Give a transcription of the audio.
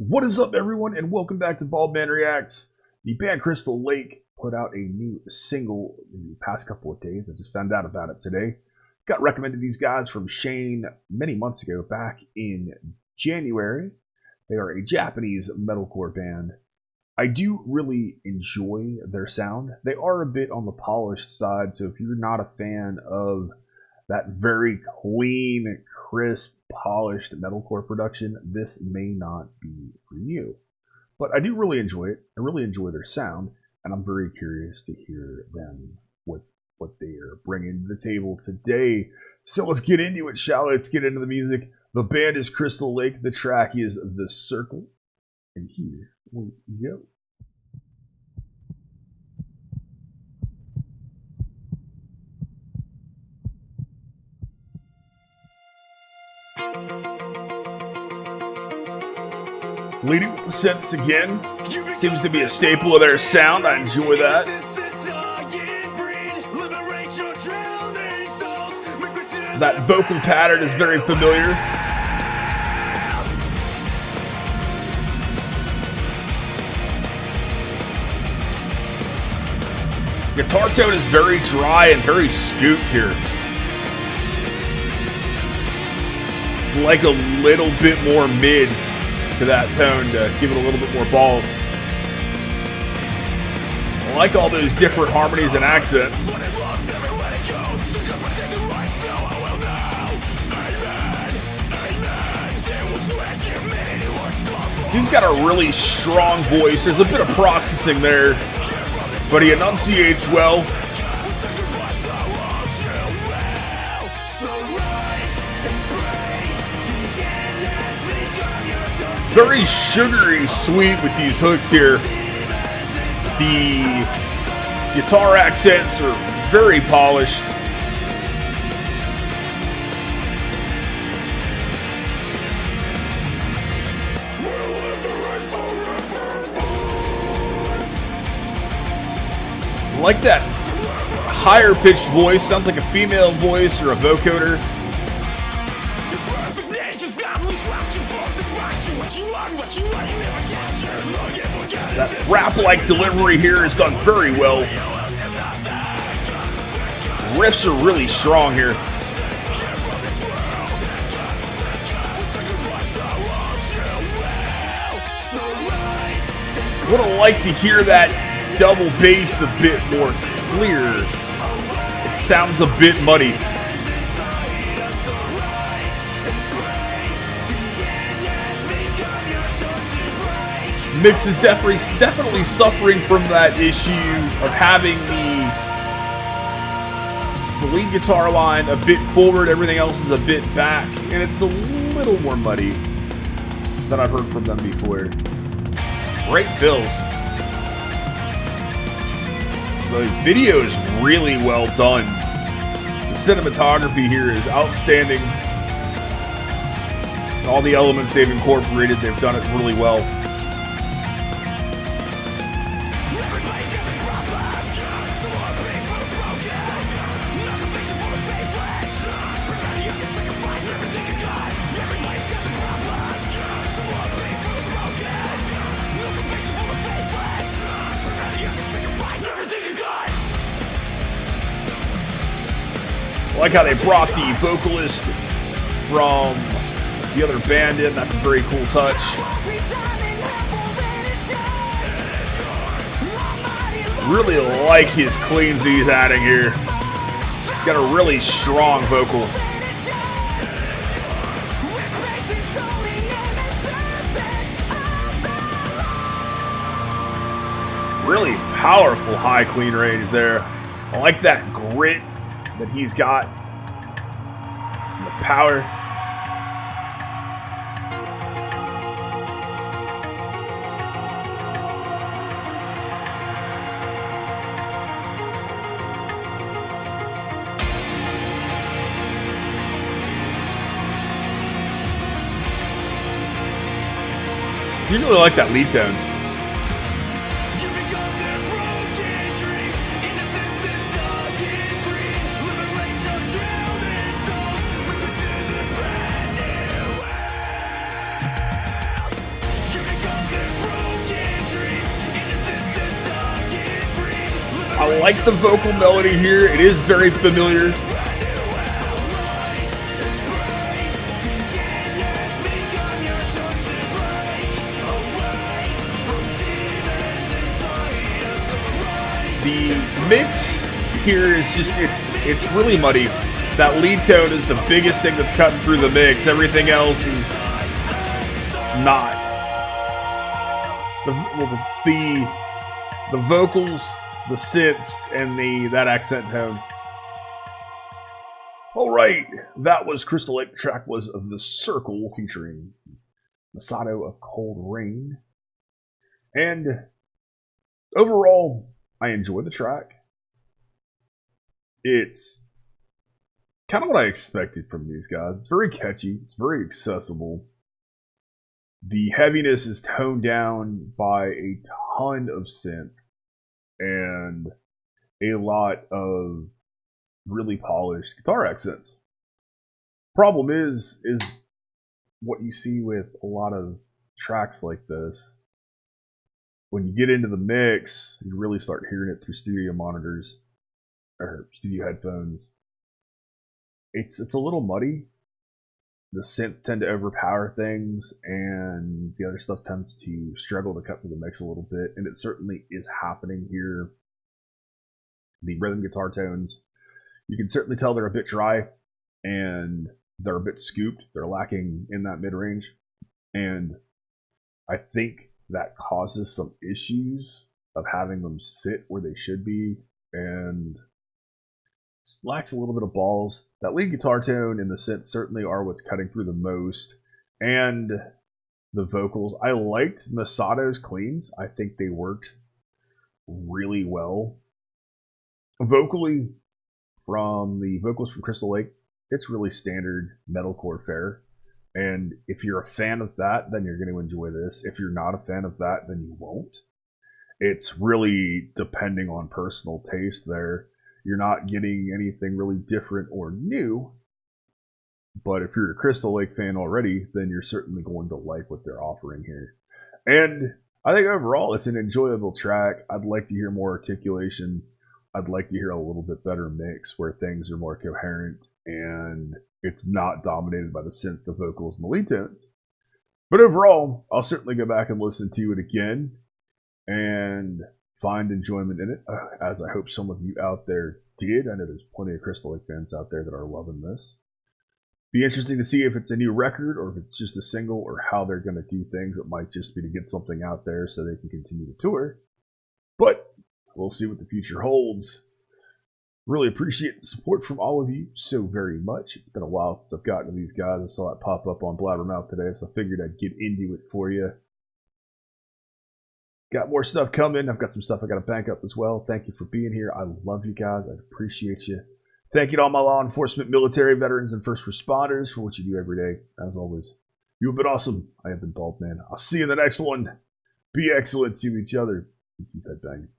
What is up, everyone, and welcome back to Baldmanreacts. The band Crystal Lake put out a new single in the past couple of days. I just found out about it today. Got recommended these guys from Shane many months ago, back in January. They are a Japanese metalcore band. I do really enjoy their sound. They are a bit on the polished side, so if you're not a fan of that very clean, crisp, polished metalcore production, this may not be for you. But I do really enjoy it. I really enjoy their sound, and I'm very curious to hear them, what they are bringing to the table today. So let's get into it, shall we? Let's get into the music. The band is Crystal Lake. The track is The Circle. And here we go. Leading with the synths again. Seems to be a staple of their sound. I enjoy that. That vocal pattern is very familiar. Guitar tone is very dry and very scooped here. Like a little bit more mids to that tone to give it a little bit more balls. I like all those different harmonies and accents. He's got a really strong voice. There's a bit of processing there, but he enunciates well. Very sugary sweet with these hooks here. The guitar accents are very polished. I like that higher pitched voice. Sounds like a female voice or a vocoder. That rap-like delivery here is done very well. Riffs are really strong here. Would have liked to hear that double bass a bit more clear. It sounds a bit muddy. Mix is definitely suffering from that issue of having the lead guitar line a bit forward, everything else is a bit back, and it's a little more muddy than I've heard from them before. Great fills. The video is really well done. The cinematography here is outstanding. All the elements they've incorporated, they've done it really well. I like how they brought the vocalist from the other band in. That's a very cool touch. Really like his cleans he's adding here. Got a really strong vocal. Really powerful high clean range there. I like that grit that he's got, and the power. You really like that lead tone. I like the vocal melody here. It is very familiar. The mix here is just, it's really muddy. That lead tone is the biggest thing that's cutting through the mix. Everything else is not. The vocals, the synths, and that accent tone. All right, that was Crystal Lake. The track was of The Circle featuring Masato of Cold Rain. And overall, I enjoy the track. It's kind of what I expected from these guys. It's very catchy. It's very accessible. The heaviness is toned down by a ton of synth and a lot of really polished guitar accents. Problem is what you see with a lot of tracks like this. When you get into the mix, you really start hearing it through studio monitors or studio headphones. It's a little muddy. The synths tend to overpower things, and the other stuff tends to struggle to cut through the mix a little bit, and it certainly is happening here. The rhythm guitar tones, you can certainly tell they're a bit dry, and they're a bit scooped. They're lacking in that mid-range, and I think that causes some issues of having them sit where they should be, and lacks a little bit of balls. That lead guitar tone and the synth certainly are what's cutting through the most, and the vocals. I liked Masato's cleans. I think they worked really well. Vocally, from the vocals from Crystal Lake, it's really standard metalcore fare. And if you're a fan of that, then you're going to enjoy this. If you're not a fan of that, then you won't. It's really depending on personal taste there. You're not getting anything really different or new. But if you're a Crystal Lake fan already, then you're certainly going to like what they're offering here. And I think overall, it's an enjoyable track. I'd like to hear more articulation. I'd like to hear a little bit better mix where things are more coherent and it's not dominated by the synth, the vocals, and the lead tones. But overall, I'll certainly go back and listen to it again and find enjoyment in it, as I hope some of you out there did. I know there's plenty of Crystal Lake fans out there that are loving this. Be interesting to see if it's a new record or if it's just a single or how they're going to do things. It might just be to get something out there so they can continue to tour. But we'll see what the future holds. Really appreciate the support from all of you so very much. It's been a while since I've gotten to these guys. I saw it pop up on Blabbermouth today, so I figured I'd get into it for you. Got more stuff coming. I've got some stuff I got to bank up as well. Thank you for being here. I love you guys. I appreciate you. Thank you to all my law enforcement, military, veterans, and first responders for what you do every day. As always, you have been awesome. I have been Baldman. I'll see you in the next one. Be excellent to each other. Keep headbanging.